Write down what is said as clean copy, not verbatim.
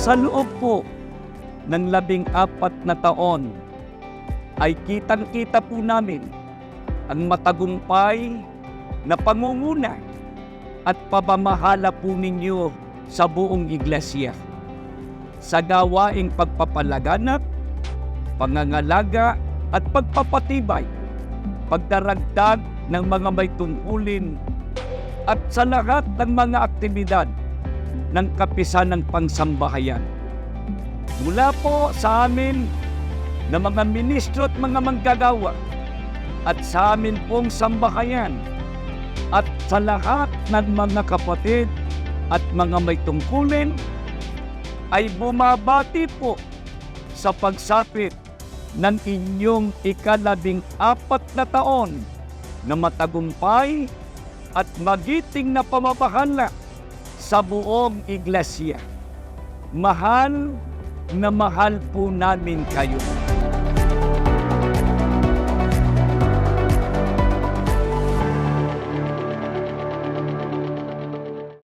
Sa loob po ng 14 na taon ay kitang-kita po namin ang matagumpay na pangunguna at pamamahala po ninyo sa buong iglesia sa gawaing pagpapalaganap, pangangalaga at pagpapatibay, pagdaragdag ng mga may tungkulin at sa lahat ng mga aktibidad ng kapisan ng pangsambahayan. Mula po sa amin na mga ministro at mga manggagawa at sa amin pong sambahayan at sa lahat ng mga kapatid at mga may tungkulin ay bumabati po sa pagsapit ng inyong ika-14 na taon na matagumpay at magiting na pamamahala sa buong iglesia. Mahal na mahal po namin kayo.